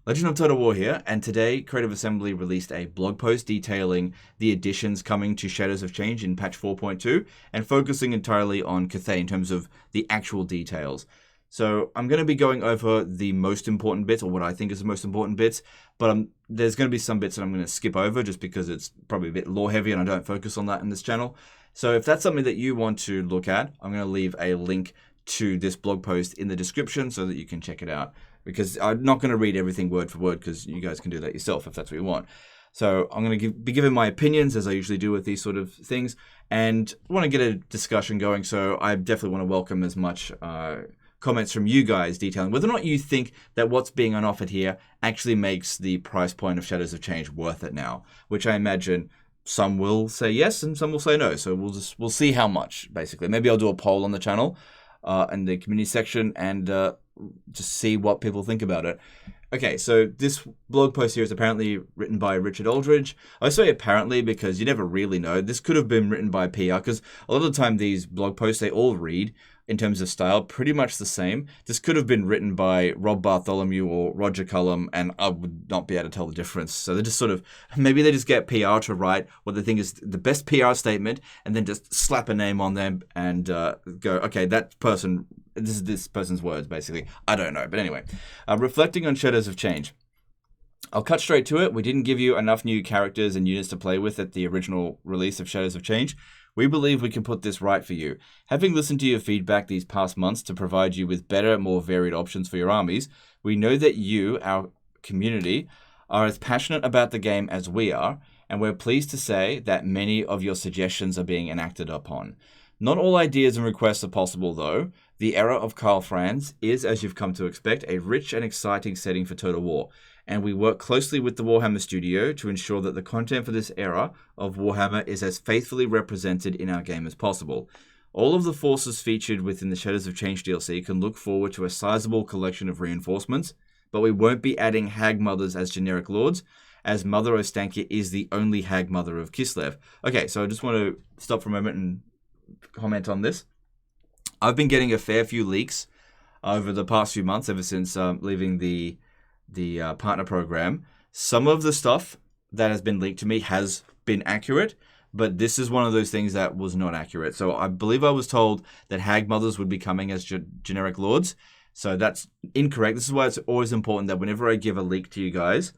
Legend of Total War here, and today Creative Assembly released a blog post detailing the additions coming to Shadows of Change in patch 4.2 and focusing entirely on Cathay in terms of the actual details. So I'm going to be going over the most important bits, or what I think is the most important bits, but there's going to be some bits that I'm going to skip over just because it's probably a bit lore heavy and I don't focus on that in this channel. So if that's something that you want to look at, I'm going to leave a link to this blog post in the description so that you can check it out. Because I'm not going to read everything word for word because you guys can do that yourself if that's what you want. So I'm going to be giving my opinions as I usually do with these sort of things, and I want to get a discussion going. So I definitely want to welcome as much comments from you guys detailing whether or not you think that what's being offered here actually makes the price point of Shadows of Change worth it now, which I imagine some will say yes and some will say no. So we'll see how much, basically. Maybe I'll do a poll on the channel in the community section and just see what people think about it. Okay, so this blog post here is apparently written by Richard Aldridge. I say apparently because you never really know. This could have been written by PR because a lot of the time these blog posts, they all read in terms of style pretty much the same. This could have been written by Rob Bartholomew or Roger Cullum, and I would not be able to tell the difference. So they just sort of, maybe they just get PR to write what they think is the best PR statement and then just slap a name on them and go, okay, that person, this is this person's words, basically. I don't know. But anyway, reflecting on Shadows of Change. I'll cut straight to it. We didn't give you enough new characters and units to play with at the original release of Shadows of Change. We believe we can put this right for you. Having listened to your feedback these past months to provide you with better, more varied options for your armies, we know that you, our community, are as passionate about the game as we are, and we're pleased to say that many of your suggestions are being enacted upon. Not all ideas and requests are possible, though. The era of Karl Franz is, as you've come to expect, a rich and exciting setting for Total War, and we work closely with the Warhammer studio to ensure that the content for this era of Warhammer is as faithfully represented in our game as possible. All of the forces featured within the Shadows of Change DLC can look forward to a sizable collection of reinforcements, but we won't be adding Hag Mothers as generic lords, as Mother Ostankia is the only Hag Mother of Kislev. Okay, so I just want to stop for a moment and comment on this. I've been getting a fair few leaks over the past few months, ever since leaving the partner program. Some of the stuff that has been leaked to me has been accurate, but this is one of those things that was not accurate. So I believe I was told that Hag Mothers would be coming as generic lords. So that's incorrect. This is why it's always important that whenever I give a leak to you guys,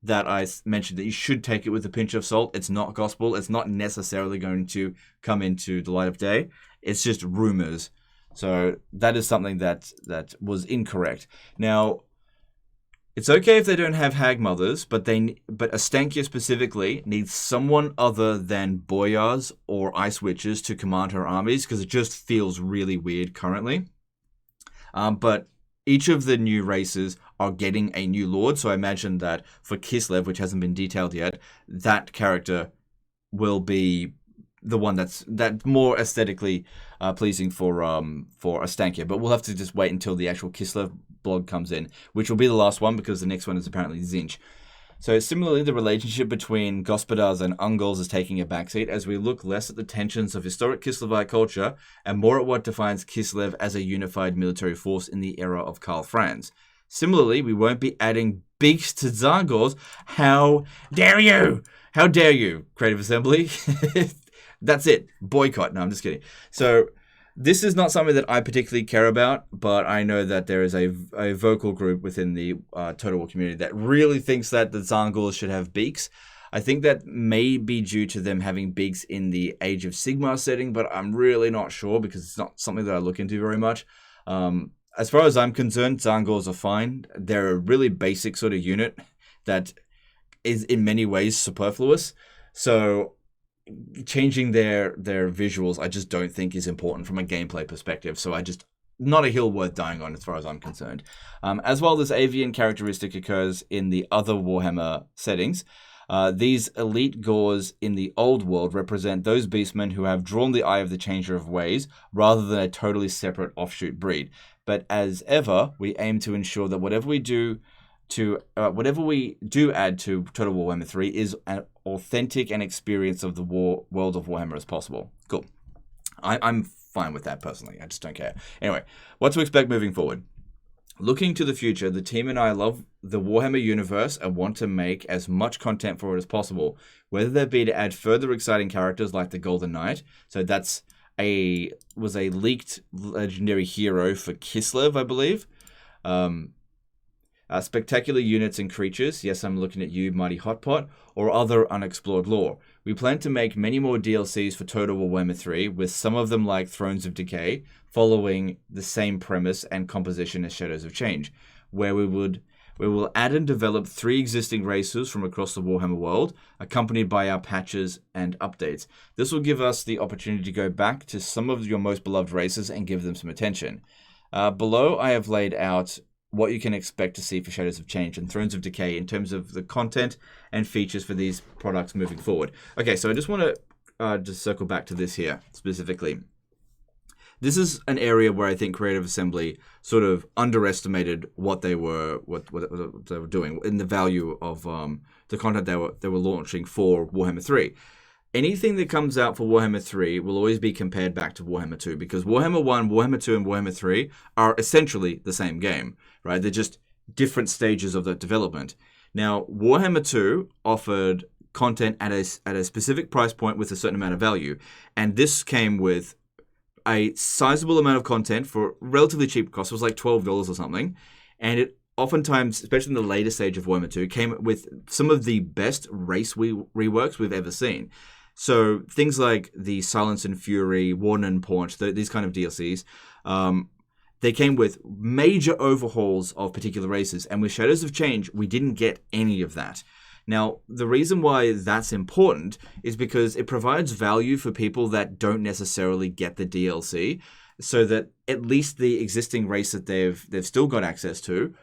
that I mentioned that you should take it with a pinch of salt. It's not gospel. It's not necessarily going to come into the light of day. It's just rumors. So that is something that was incorrect. Now, it's okay if they don't have Hag Mothers, but Ostankia specifically needs someone other than Boyars or Ice Witches to command her armies, because it just feels really weird currently. But each of the new races are getting a new lord, so I imagine that for Kislev, which hasn't been detailed yet, that character will be the one that's more aesthetically pleasing for Ostankia. But we'll have to just wait until the actual Kislev blog comes in, which will be the last one because the next one is apparently Zinch. So similarly, the relationship between Gospodars and Ungals is taking a backseat as we look less at the tensions of historic Kislevite culture and more at what defines Kislev as a unified military force in the era of Karl Franz. Similarly, we won't be adding beaks to Tzaangors. How dare you? How dare you, Creative Assembly? That's it. Boycott. No, I'm just kidding. So this is not something that I particularly care about, but I know that there is a vocal group within the Total War community that really thinks that the Tzaangors should have beaks. I think that may be due to them having beaks in the Age of Sigmar setting, but I'm really not sure because it's not something that I look into very much. As far as I'm concerned, Tzaangors are fine. They're a really basic sort of unit that is in many ways superfluous. So changing their visuals, I just don't think is important from a gameplay perspective. So not a hill worth dying on as far as I'm concerned. As well, this avian characteristic occurs in the other Warhammer settings. These elite Gors in the old world represent those beastmen who have drawn the eye of the Changer of Ways rather than a totally separate offshoot breed. But as ever, we aim to ensure that whatever we do add to Total War Warhammer 3 is an authentic and experience of the world of Warhammer as possible. Cool. I'm fine with that personally. I just don't care. Anyway, what to expect moving forward. Looking to the future, the team and I love the Warhammer universe and want to make as much content for it as possible, whether that be to add further exciting characters like the Golden Knight. So that's was a leaked legendary hero for Kislev, I believe. Spectacular units and creatures. Yes, I'm looking at you, Mighty Hotpot, or other unexplored lore. We plan to make many more DLCs for Total War Warhammer 3, with some of them like Thrones of Decay, following the same premise and composition as Shadows of Change, where we will add and develop 3 existing races from across the Warhammer world, accompanied by our patches and updates. This will give us the opportunity to go back to some of your most beloved races and give them some attention. Below, I have laid out what you can expect to see for Shadows of Change and Thrones of Decay in terms of the content and features for these products moving forward. Okay, so I just want to just circle back to this here specifically. This is an area where I think Creative Assembly sort of underestimated what they were doing in the value of the content they were launching for Warhammer 3. Anything that comes out for Warhammer 3 will always be compared back to Warhammer 2 because Warhammer 1, Warhammer 2, and Warhammer 3 are essentially the same game, right? They're just different stages of the development. Now, Warhammer 2 offered content at a specific price point with a certain amount of value, and this came with a sizable amount of content for relatively cheap cost. It was like $12 or something, and it oftentimes, especially in the later stage of Warhammer 2, came with some of the best race reworks we've ever seen. So things like the Silence and Fury, Warden and Paunch, these kind of DLCs, they came with major overhauls of particular races. And with Shadows of Change, we didn't get any of that. Now, the reason why that's important is because it provides value for people that don't necessarily get the DLC, so that at least the existing race that they've still got access to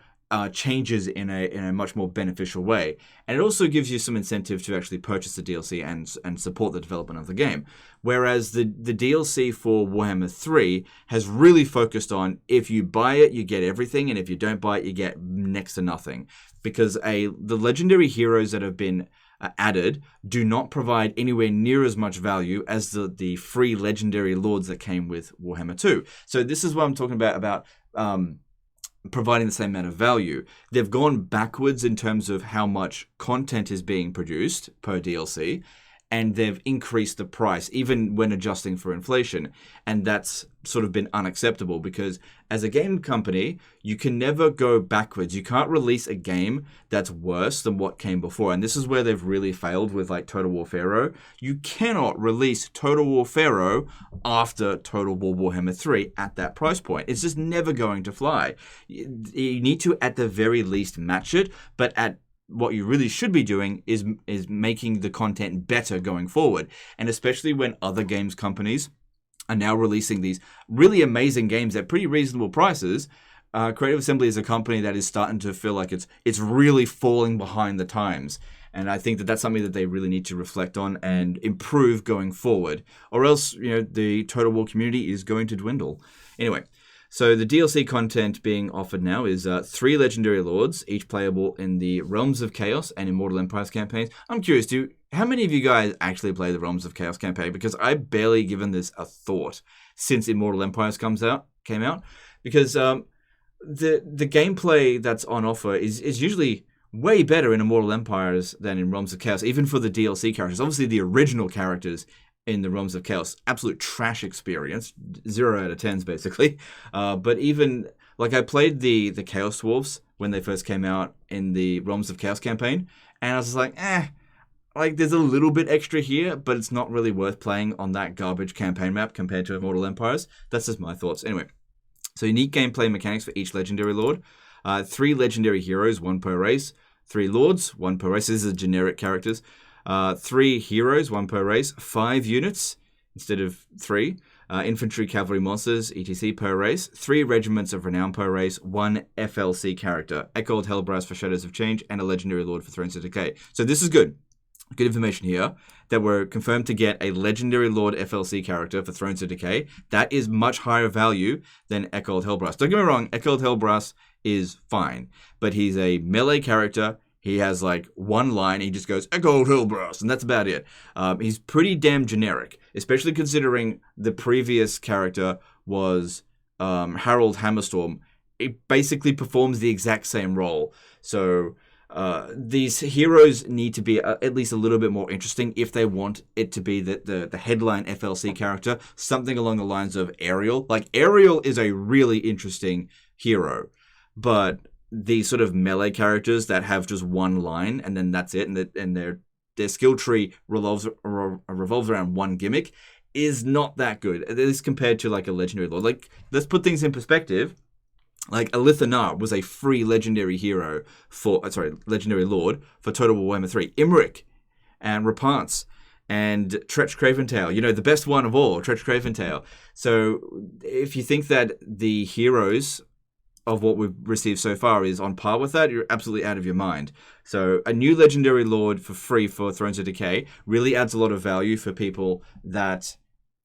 changes in a much more beneficial way. And it also gives you some incentive to actually purchase the DLC and support the development of the game. Whereas the DLC for Warhammer 3 has really focused on if you buy it, you get everything, and if you don't buy it, you get next to nothing. Because the legendary heroes that have been added do not provide anywhere near as much value as the free legendary lords that came with Warhammer 2. So this is what I'm talking about providing the same amount of value. They've gone backwards in terms of how much content is being produced per DLC, and they've increased the price, even when adjusting for inflation. And that's sort of been unacceptable because as a game company, you can never go backwards. You can't release a game that's worse than what came before. And this is where they've really failed with like Total War Pharaoh. You cannot release Total War Pharaoh after Total War Warhammer 3 at that price point. It's just never going to fly. You need to, at the very least, match it, but what you really should be doing is making the content better going forward. And especially when other games companies are now releasing these really amazing games at pretty reasonable prices, Creative Assembly is a company that is starting to feel like it's really falling behind the times. And I think that that's something that they really need to reflect on and improve going forward. Or else, the Total War community is going to dwindle. Anyway, so the DLC content being offered now is 3 Legendary Lords, each playable in the Realms of Chaos and Immortal Empires campaigns. I'm curious, how many of you guys actually play the Realms of Chaos campaign? Because I've barely given this a thought since Immortal Empires came out. Because the gameplay that's on offer is usually way better in Immortal Empires than in Realms of Chaos, even for the DLC characters. Obviously, the original characters in the Realms of Chaos, absolute trash experience, 0 out of 10s basically. But even like I played the Chaos Dwarves when they first came out in the Realms of Chaos campaign, and I was just like, like there's a little bit extra here, but it's not really worth playing on that garbage campaign map compared to Immortal Empires. That's just my thoughts. Anyway, so unique gameplay mechanics for each legendary lord. 3 legendary heroes, 1 per race. 3 lords, 1 per race. These are generic characters. 3 heroes, 1 per race, 5 units instead of 3, infantry, cavalry, monsters, etc. per race, 3 regiments of renown per race, 1 FLC character, Eckold Hellbrass for Shadows of Change, and a legendary lord for Thrones of Decay. So this is good. Good information here that we're confirmed to get a legendary lord FLC character for Thrones of Decay. That is much higher value than Eckold Hellbrass. Don't get me wrong, Eckold Hellbrass is fine, but he's a melee character. He has like one line, he just goes, Eckold Hellbrass, and that's about it. He's pretty damn generic, especially considering the previous character was Harold Hammerstorm, it basically performs the exact same role. So these heroes need to be at least a little bit more interesting if they want it to be the headline FLC character, something along the lines of Ariel. Like, Ariel is a really interesting hero, but these sort of melee characters that have just one line and then that's it, and their skill tree revolves around one gimmick is not that good, at least compared to like a legendary lord. Like, let's put things in perspective. Like, Alithanar was a free legendary hero legendary lord for Total Warhammer 3. Imric and Rapance and Tretch Craventail, the best one of all, Tretch Craventail. So if you think that the heroes of what we've received so far is on par with that, you're absolutely out of your mind. So a new legendary lord for free for Thrones of Decay really adds a lot of value for people that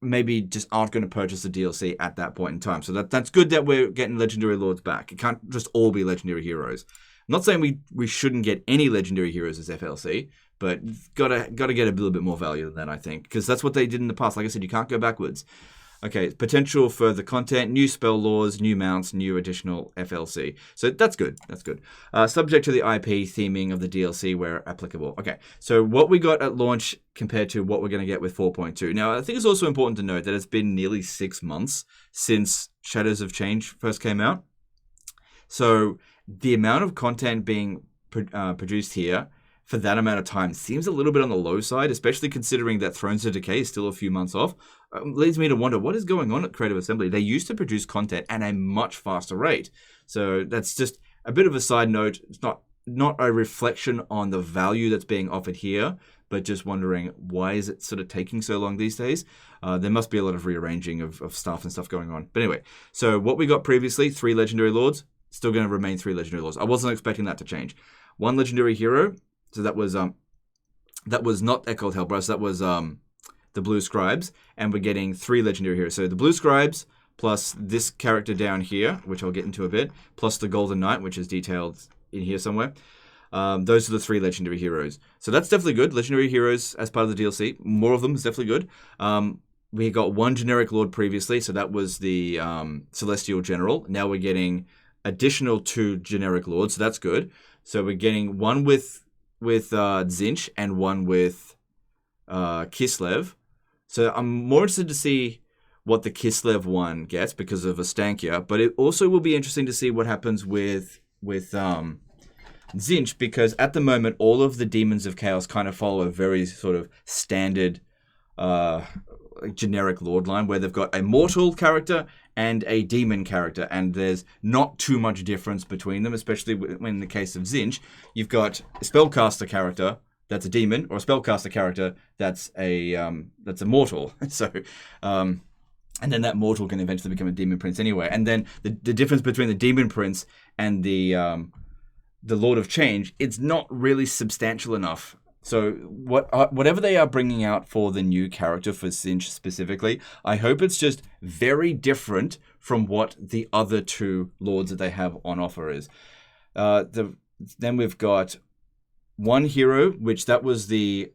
maybe just aren't going to purchase the DLC at that point in time. So that's good that we're getting legendary lords back. It can't just all be legendary heroes. I'm not saying we shouldn't get any legendary heroes as FLC, but gotta get a little bit more value than that, I think, because that's what they did in the past. Like I said, you can't go backwards. Okay, potential further content, new spell laws, new mounts, new additional FLC. So that's good. That's good. Subject to the IP theming of the DLC where applicable. Okay, so what we got at launch compared to what we're going to get with 4.2. Now, I think it's also important to note that it's been nearly 6 months since Shadows of Change first came out. So the amount of content being produced here for that amount of time seems a little bit on the low side, especially considering that Thrones of Decay is still a few months off. Leads me to wonder what is going on at Creative Assembly. They used to produce content at a much faster rate. So that's just a bit of a side note. It's not a reflection on the value that's being offered here, but just wondering why is it sort of taking so long these days? There must be a lot of rearranging of staff and stuff going on. But anyway, so what we got previously, 3 Legendary Lords, still going to remain 3 Legendary Lords. I wasn't expecting that to change. 1 Legendary Hero, so that was not Echoed Hellbrush, that was the Blue Scribes, and we're getting 3 Legendary Heroes. So the Blue Scribes, plus this character down here, which I'll get into a bit, plus the Golden Knight, which is detailed in here somewhere. Those are the 3 Legendary Heroes. So that's definitely good. Legendary Heroes as part of the DLC. More of them is definitely good. We got 1 generic Lord previously, so that was the Celestial General. Now we're getting additional 2 generic Lords, so that's good. So we're getting 1 with Tzeentch and 1 with Kislev. So I'm more interested to see what the Kislev one gets because of Astankia, but it also will be interesting to see what happens with Tzeentch, because at the moment all of the Demons of Chaos kind of follow a very sort of standard generic Lord line where they've got a mortal character and a demon character, and there's not too much difference between them, especially when in the case of Tzeentch, you've got a spellcaster character that's a demon, or a spellcaster character that's a mortal. So, and then that mortal can eventually become a demon prince anyway. And then the difference between the demon prince and the Lord of Change, it's not really substantial enough. So whatever they are bringing out for the new character for Tzeentch specifically, I hope it's just very different from what the other 2 lords that they have on offer is. Then we've got 1 hero, which that was the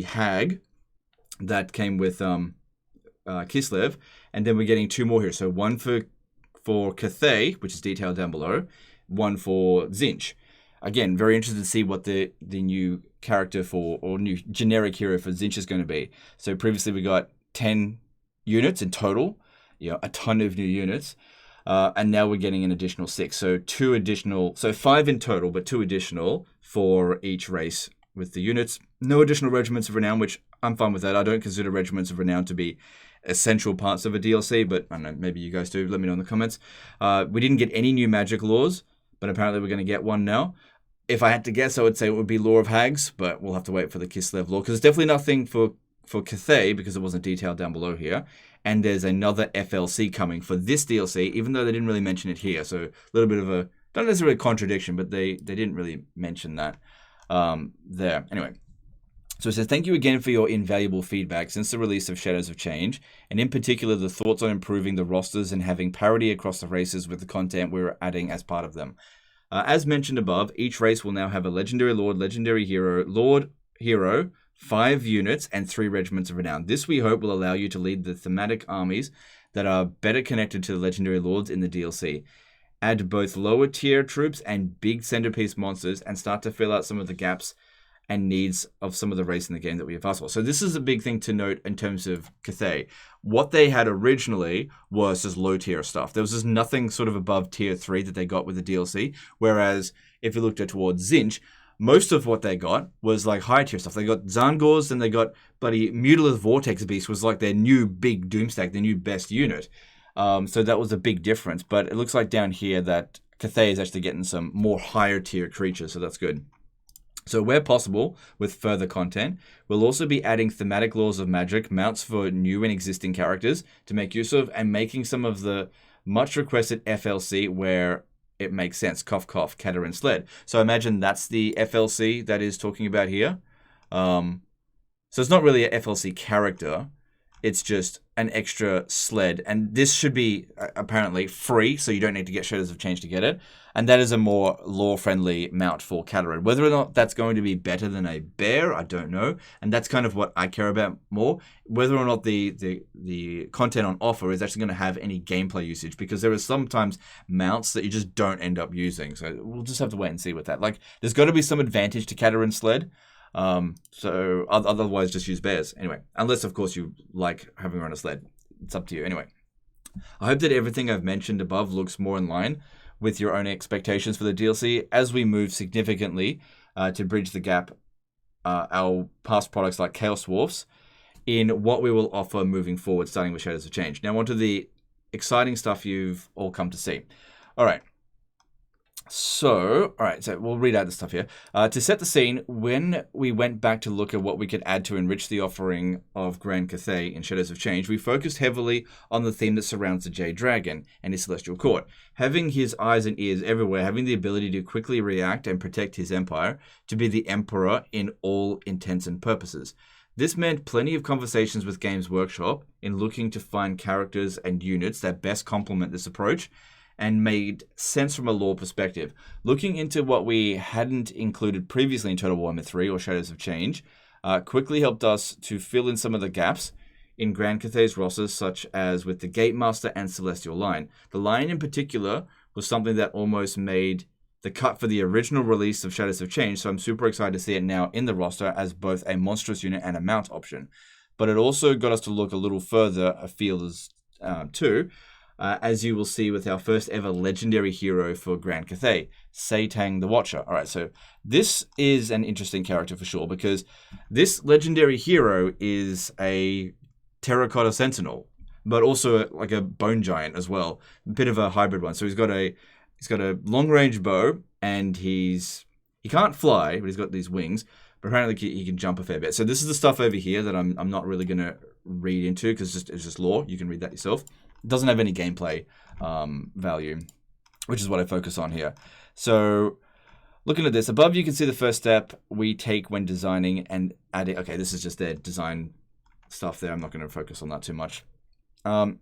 hag that came with Kislev, and then we're getting 2 more here. So 1 for Cathay, which is detailed down below, 1 for Tzeentch. Again, very interested to see what the new character or new generic hero for Tzeentch is going to be. So previously we got 10 units in total, a ton of new units, and now we're getting an additional 6. So 5 in total, but 2 additional for each race with the units. No additional regiments of renown, which I'm fine with that. I don't consider regiments of renown to be essential parts of a DLC, but I don't know, maybe you guys do. Let me know in the comments. We didn't get any new magic laws, but apparently we're going to get one now. If I had to guess, I would say it would be Law of Hags, but we'll have to wait for the Kislev law, because there's definitely nothing for Cathay, because it wasn't detailed down below here. And there's another FLC coming for this DLC, even though they didn't really mention it here. So a little bit of not necessarily a contradiction, but they didn't really mention that there. Anyway, so it says, thank you again for your invaluable feedback since the release of Shadows of Change, and in particular the thoughts on improving the rosters and having parity across the races with the content we're adding as part of them. As mentioned above, each race will now have a Legendary Lord, Legendary Hero, Lord Hero, 5 units, and 3 regiments of renown. This, we hope, will allow you to lead the thematic armies that are better connected to the Legendary Lords in the DLC. add both lower tier troops and big centerpiece monsters, and start to fill out some of the gaps and needs of some of the race in the game that we have asked for. So this is a big thing to note in terms of Cathay. What they had originally was just low tier stuff. There was just nothing sort of above tier 3 that they got with the DLC. Whereas if you looked at towards Zinch, most of what they got was like higher tier stuff. They got Zangors, and they got bloody Mutilith Vortex Beast was like their new big Doomstack, their new best unit. So that was a big difference. But it looks like down here that Cathay is actually getting some more higher tier creatures, so that's good. So where possible, with further content, we'll also be adding thematic laws of magic, mounts for new and existing characters to make use of, and making some of the much requested FLC where it makes sense. Cough, cough, Cathay and Sled. So I imagine that's the FLC that is talking about here. So it's not really a FLC character. It's just an extra sled. And this should be apparently free, so you don't need to get Shadows of Change to get it. And that is a more lore-friendly mount for Cathay. Whether or not that's going to be better than a bear, I don't know. And that's kind of what I care about more. Whether or not the content on offer is actually going to have any gameplay usage. Because there are sometimes mounts that you just don't end up using. So we'll just have to wait and see with that. Like, there's got to be some advantage to Cathay and Sled. So otherwise just use bears. Anyway, unless, of course, you like having run a sled. It's up to you. Anyway, I hope that everything I've mentioned above looks more in line with your own expectations for the DLC as we move significantly to bridge the gap our past products like Chaos Dwarfs in what we will offer moving forward, starting with Shadows of Change. Now, onto the exciting stuff you've all come to see. All right. So we'll read out the stuff here. To set the scene, when we went back to look at what we could add to enrich the offering of Grand Cathay in Shadows of Change, we focused heavily on the theme that surrounds the Jade Dragon and his celestial court. Having his eyes and ears everywhere, having the ability to quickly react and protect his empire, to be the emperor in all intents and purposes. This meant plenty of conversations with Games Workshop in looking to find characters and units that best complement this approach, and made sense from a lore perspective. Looking into what we hadn't included previously in Total Warhammer 3 or Shadows of Change quickly helped us to fill in some of the gaps in Grand Cathay's rosters, such as with the Gatemaster and Celestial line. The line in particular was something that almost made the cut for the original release of Shadows of Change, so I'm super excited to see it now in the roster as both a monstrous unit and a mount option. But it also got us to look a little further afield too, as you will see with our first ever legendary hero for Grand Cathay, Satang the Watcher. All right, so this is an interesting character for sure, because this legendary hero is a terracotta sentinel, but also like a bone giant as well, a bit of a hybrid one. So he's got a long range bow, and he can't fly, but he's got these wings. But apparently he can jump a fair bit. So this is the stuff over here that I'm not really gonna read into because it's just lore. You can read that yourself. It doesn't have any gameplay value, which is what I focus on here. So looking at this, above you can see the first step we take when designing and adding. Okay, this is just their design stuff there. I'm not going to focus on that too much. Gameplay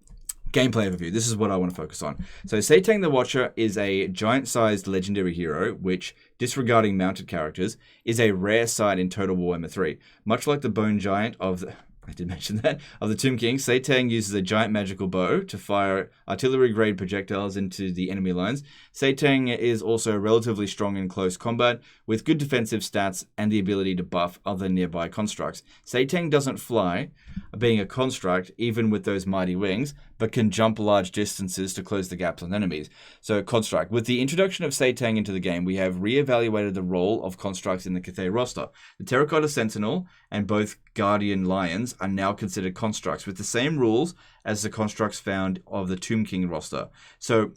overview. This is what I want to focus on. So Satang the Watcher is a giant-sized legendary hero, which, disregarding mounted characters, is a rare sight in Total Warhammer 3. Much like the Bone Giant of the... I did mention that. Of the Tomb King, Satang uses a giant magical bow to fire artillery-grade projectiles into the enemy lines. Satang is also relatively strong in close combat, with good defensive stats and the ability to buff other nearby constructs. Satang doesn't fly, being a construct, even with those mighty wings, but can jump large distances to close the gaps on enemies. So, construct. With the introduction of Satang into the game, we have re-evaluated the role of constructs in the Cathay roster. The Terracotta Sentinel and both Guardian Lions are now considered constructs with the same rules as the constructs found of the Tomb King roster. So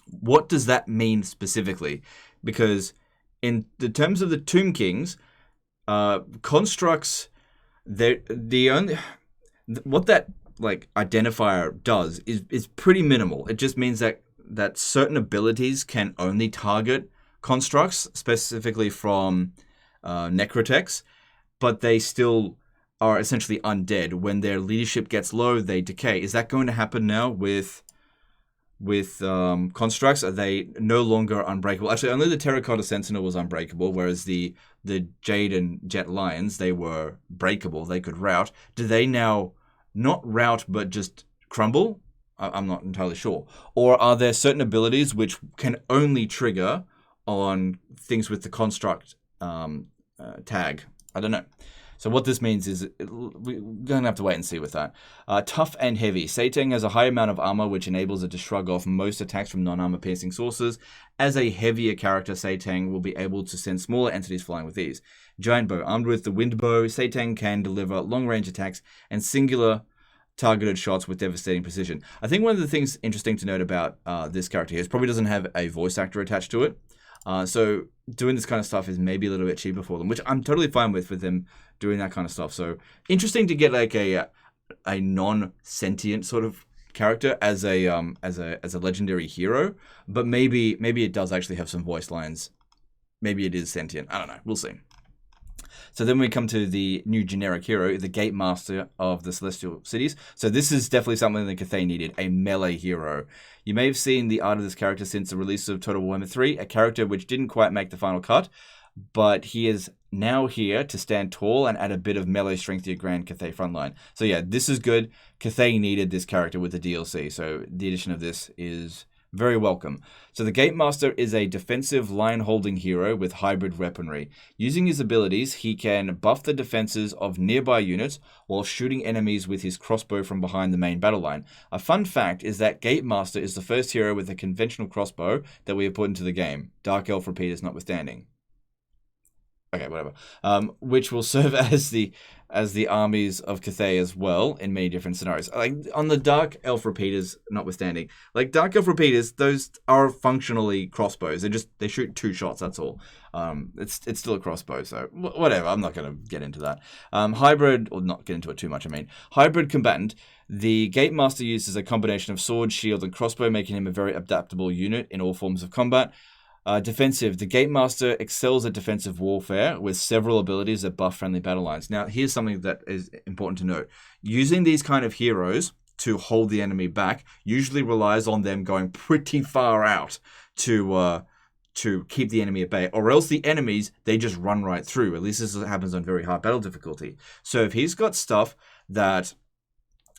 what does that mean specifically? Because in the terms of the Tomb Kings, constructs, the only what that like identifier does is pretty minimal. It just means that certain abilities can only target constructs, specifically from Necrotex, but they still are essentially undead. When their leadership gets low, they decay. Is that going to happen now with constructs? Are they no longer unbreakable? Actually, only the Terracotta Sentinel was unbreakable, whereas the Jade and Jet Lions, they were breakable. They could rout. Do they now not rout but just crumble? I'm not entirely sure. Or are there certain abilities which can only trigger on things with the construct tag? I don't know. So what this means is we're going to have to wait and see with that. Tough and heavy. Satang has a high amount of armor, which enables it to shrug off most attacks from non-armor piercing sources. As a heavier character, Satang will be able to send smaller entities flying with ease. Giant bow. Armed with the wind bow, Satang can deliver long-range attacks and singular targeted shots with devastating precision. I think one of the things interesting to note about this character here is probably doesn't have a voice actor attached to it. So doing this kind of stuff is maybe a little bit cheaper for them, which I'm totally fine with them doing that kind of stuff. So interesting to get like a non-sentient sort of character as a legendary hero, but maybe it does actually have some voice lines. Maybe it is sentient. I don't know. We'll see. So then we come to the new generic hero, the Gate Master of the Celestial Cities. So this is definitely something that Cathay needed, a melee hero. You may have seen the art of this character since the release of Total Warhammer 3, a character which didn't quite make the final cut, but he is now here to stand tall and add a bit of melee strength to your Grand Cathay frontline. So yeah, this is good. Cathay needed this character with the DLC, so the addition of this is very welcome. So the Gate Master is a defensive line-holding hero with hybrid weaponry. Using his abilities, he can buff the defenses of nearby units while shooting enemies with his crossbow from behind the main battle line. A fun fact is that Gate Master is the first hero with a conventional crossbow that we have put into the game, Dark Elf repeaters notwithstanding. Okay, whatever. Which will serve as the armies of Cathay as well in many different scenarios. Like on the Dark Elf repeaters, notwithstanding, like Dark Elf repeaters, those are functionally crossbows. They shoot 2 shots. That's all. It's still a crossbow. So whatever. I'm not going to get into that. Hybrid, or not get into it too much. I mean, hybrid combatant. The Gate Master uses a combination of sword, shield, and crossbow, making him a very adaptable unit in all forms of combat. Defensive. The Gate Master excels at defensive warfare with several abilities that buff friendly battle lines. Now, here's something that is important to note. Using these kind of heroes to hold the enemy back usually relies on them going pretty far out to keep the enemy at bay, or else the enemies, they just run right through. At least this happens on very hard battle difficulty. So if he's got stuff that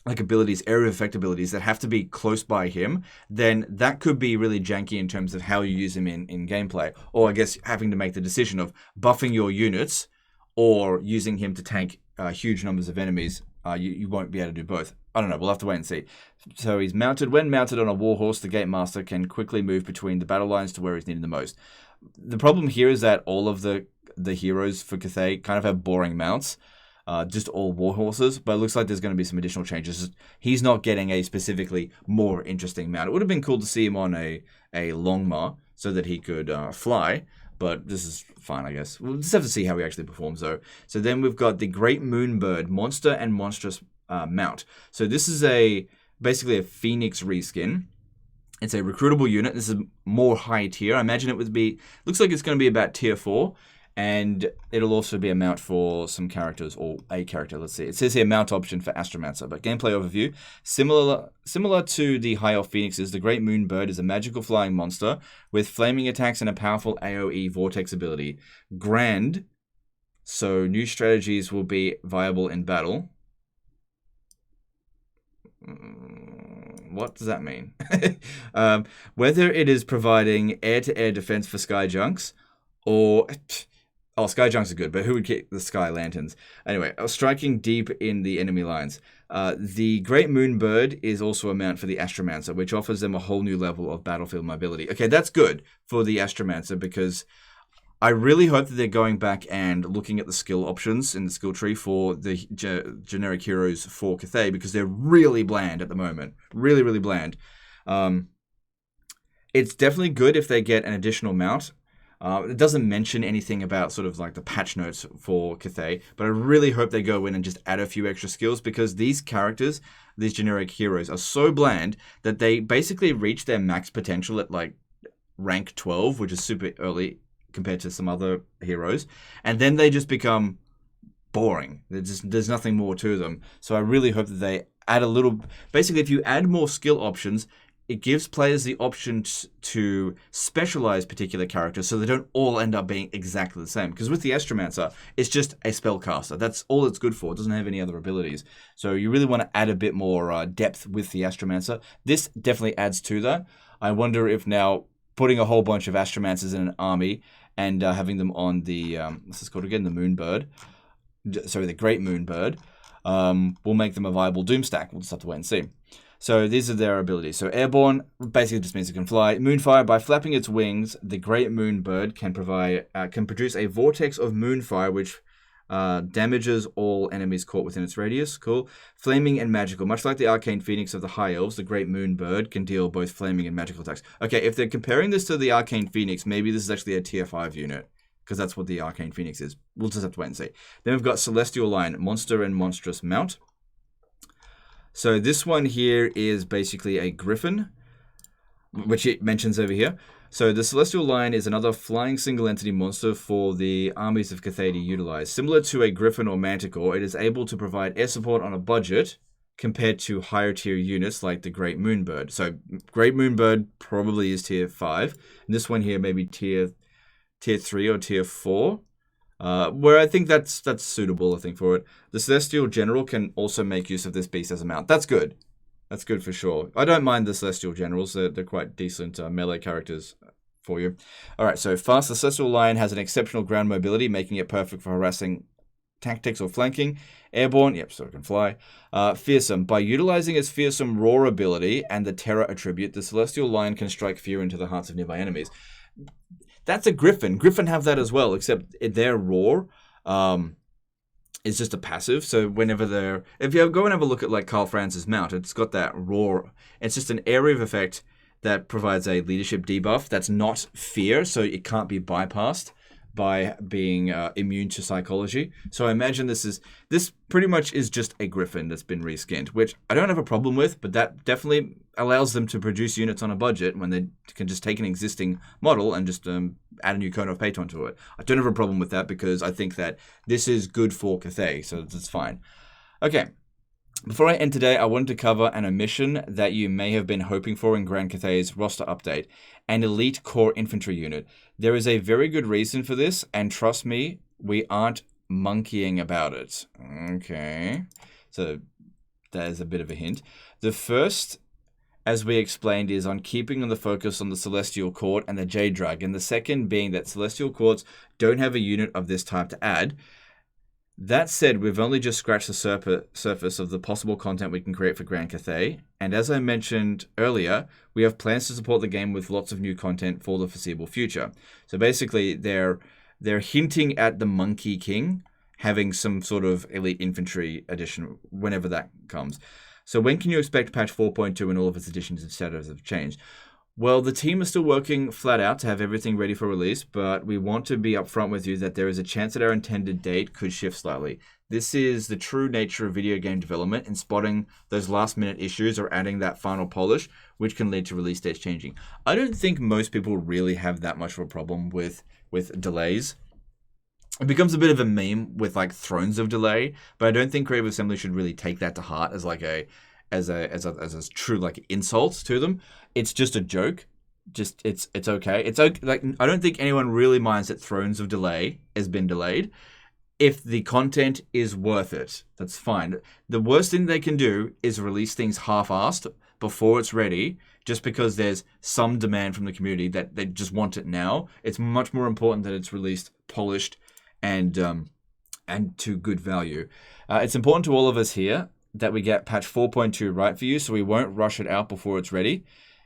like abilities, area of effect abilities that have to be close by him, then that could be really janky in terms of how you use him in gameplay. Or I guess having to make the decision of buffing your units or using him to tank huge numbers of enemies. You won't be able to do both. I don't know. We'll have to wait and see. So he's mounted. When mounted on a warhorse, the Gate Master can quickly move between the battle lines to where he's needed the most. The problem here is that all of the heroes for Cathay kind of have boring mounts. Just all warhorses, but it looks like there's going to be some additional changes. He's not getting a specifically more interesting mount. It would have been cool to see him on a Longma so that he could fly, but this is fine, I guess. We'll just have to see how he actually performs, though. So then we've got the Great Moonbird Monster and Monstrous mount. So this is basically a Phoenix reskin. It's a recruitable unit. This is more high tier. I imagine it would be, looks like it's going to be about tier 4. And it'll also be a mount for some characters, or a character, let's see. It says here mount option for Astromancer, but gameplay overview. Similar to the High Elf Phoenixes, the Great Moonbird is a magical flying monster with flaming attacks and a powerful AoE vortex ability. Grand, so new strategies will be viable in battle. What does that mean? Whether it is providing air-to-air defense for Skyjunks, or... Oh, Skyjunks are good, but who would get the Sky Lanterns? Anyway, striking deep in the enemy lines. The Great Moonbird is also a mount for the Astromancer, which offers them a whole new level of battlefield mobility. Okay, that's good for the Astromancer, because I really hope that they're going back and looking at the skill options in the skill tree for the generic heroes for Cathay, because they're really bland at the moment. Really, really bland. It's definitely good if they get an additional mount. It doesn't mention anything about sort of like the patch notes for Cathay, but I really hope they go in and just add a few extra skills, because these characters, these generic heroes, are so bland that they basically reach their max potential at like rank 12, which is super early compared to some other heroes, and then they just become boring. There's nothing more to them. So I really hope that they add a little... Basically, if you add more skill options, it gives players the option to specialize particular characters so they don't all end up being exactly the same. Because with the Astromancer, it's just a spellcaster. That's all it's good for. It doesn't have any other abilities. So you really want to add a bit more depth with the Astromancer. This definitely adds to that. I wonder if now putting a whole bunch of Astromancers in an army and having them on the, what's this called again? The Moonbird. Sorry, the Great Moonbird. Will make them a viable Doom stack. We'll just have to wait and see. So these are their abilities. So Airborne basically just means it can fly. Moonfire, by flapping its wings, the Great Moonbird can produce a vortex of moonfire which damages all enemies caught within its radius. Cool. Flaming and magical. Much like the Arcane Phoenix of the High Elves, the Great Moonbird can deal both flaming and magical attacks. Okay, if they're comparing this to the Arcane Phoenix, maybe this is actually a tier 5 unit, because that's what the Arcane Phoenix is. We'll just have to wait and see. Then we've got Celestial Line, Monster and Monstrous Mount. So this one here is basically a griffin, which it mentions over here. So the Celestial Line is another flying single entity monster for the armies of Cathay to utilize. Similar to a griffin or manticore, it is able to provide air support on a budget compared to higher tier units like the Great Moonbird. So Great Moonbird probably is tier 5. And this one here maybe tier 3 or tier 4. Where I think that's suitable, I think, for it. The Celestial General can also make use of this beast as a mount. That's good. That's good for sure. I don't mind the Celestial Generals. They're quite decent melee characters for you. Alright, so fast. The Celestial Lion has an exceptional ground mobility, making it perfect for harassing tactics or flanking. Airborne, yep, so it can fly. Fearsome. By utilizing its Fearsome Roar ability and the Terror attribute, the Celestial Lion can strike fear into the hearts of nearby enemies. That's a Griffin. Griffin have that as well, except their roar is just a passive. So whenever they're... If you go and have a look at like Carl Franz's mount, it's got that roar. It's just an area of effect that provides a leadership debuff that's not fear, so it can't be bypassed by being immune to psychology. So I imagine this pretty much is just a Griffin that's been reskinned, which I don't have a problem with, but that definitely allows them to produce units on a budget when they can just take an existing model and just add a new cone of Phaeton to it. I don't have a problem with that because I think that this is good for Cathay, so that's fine. Okay. Before I end today, I wanted to cover an omission that you may have been hoping for in Grand Cathay's roster update, an elite core infantry unit. There is a very good reason for this, and trust me, we aren't monkeying about it. Okay, so there's a bit of a hint. The first, as we explained, is on keeping on the focus on the Celestial Court and the Jade Dragon. The second being that Celestial Courts don't have a unit of this type to add. That said, we've only just scratched the surface of the possible content we can create for Grand Cathay, and as I mentioned earlier, we have plans to support the game with lots of new content for the foreseeable future. So basically, they're hinting at the Monkey King having some sort of elite infantry edition whenever that comes. So when can you expect patch 4.2 and all of its additions and status have changed? Well, the team is still working flat out to have everything ready for release, but we want to be upfront with you that there is a chance that our intended date could shift slightly. This is the true nature of video game development in spotting those last-minute issues or adding that final polish, which can lead to release dates changing. I don't think most people really have that much of a problem with delays. It becomes a bit of a meme with like thrones of delay, but I don't think Creative Assembly should really take that to heart as like as a true like insult to them. It's just a joke. Just it's okay. It's okay. Like I don't think anyone really minds that Thrones of Delay has been delayed. If the content is worth it, that's fine. The worst thing they can do is release things half-assed before it's ready, just because there's some demand from the community that they just want it now. It's much more important that it's released polished and to good value. It's important to all of us here that we get patch 4.2 right for you, so we won't rush it out before it's ready.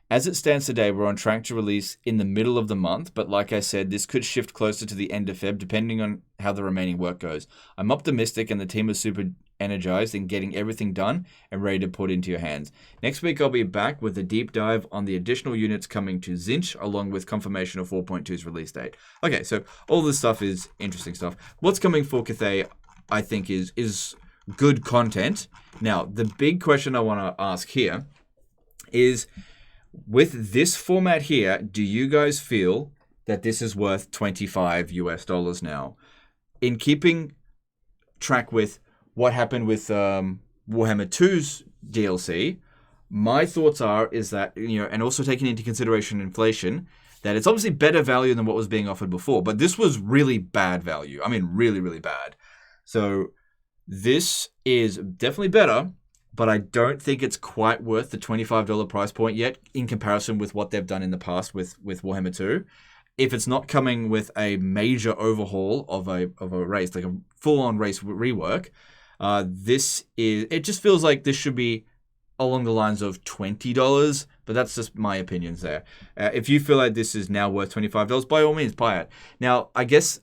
As it stands today, we're on track to release in the middle of the month, but like I said, this could shift closer to the end of Feb, depending on how the remaining work goes. I'm optimistic and the team is super energized in getting everything done and ready to put into your hands. Next week, I'll be back with a deep dive on the additional units coming to Zinch, along with confirmation of 4.2's release date. Okay, so all this stuff is interesting stuff. What's coming for Cathay, I think, is good content. Now, the big question I want to ask here is, with this format here, do you guys feel that this is worth $25 now? In keeping track with what happened with Warhammer 2's DLC, My thoughts is that, and also taking into consideration inflation, that it's obviously better value than what was being offered before, but this was really bad value. I mean, really, really bad. So this is definitely better, but I don't think it's quite worth the $25 price point yet in comparison with what they've done in the past with Warhammer 2. If it's not coming with a major overhaul of a race, like a full-on race rework, it just feels like this should be along the lines of $20, but that's just my opinions there. If you feel like this is now worth $25, by all means, buy it. Now, I guess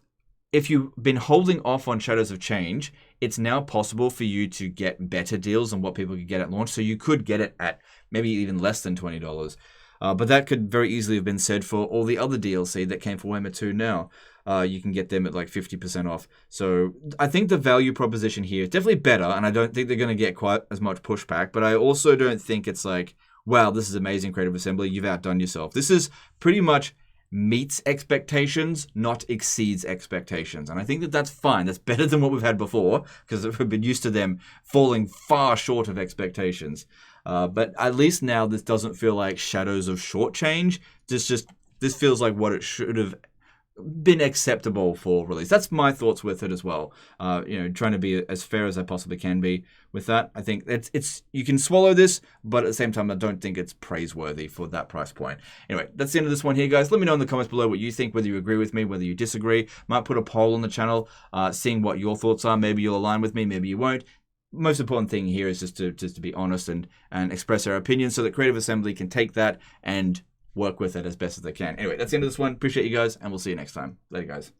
if you've been holding off on Shadows of Change, it's now possible for you to get better deals than what people could get at launch, so you could get it at maybe even less than $20. But that could very easily have been said for all the other DLC that came for Warhammer 2 now. You can get them at like 50% off. So I think the value proposition here is definitely better, and I don't think they're going to get quite as much pushback, but I also don't think it's like, wow, this is amazing, Creative Assembly, you've outdone yourself. This is pretty much meets expectations, not exceeds expectations. And I think that that's fine. That's better than what we've had before, because we've been used to them falling far short of expectations. But at least now this doesn't feel like Shadows of Shortchange. This feels like what it should have been acceptable for release. That's my thoughts with it as well. Trying to be as fair as I possibly can be with that. I think it's you can swallow this, but at the same time, I don't think it's praiseworthy for that price point. Anyway, that's the end of this one here, guys. Let me know in the comments below what you think, whether you agree with me, whether you disagree. Might put a poll on the channel, seeing what your thoughts are. Maybe you'll align with me, maybe you won't. Most important thing here is just to be honest and express our opinions so that Creative Assembly can take that and work with it as best as they can. Anyway, that's the end of this one. Appreciate you guys, and we'll see you next time. Later, guys.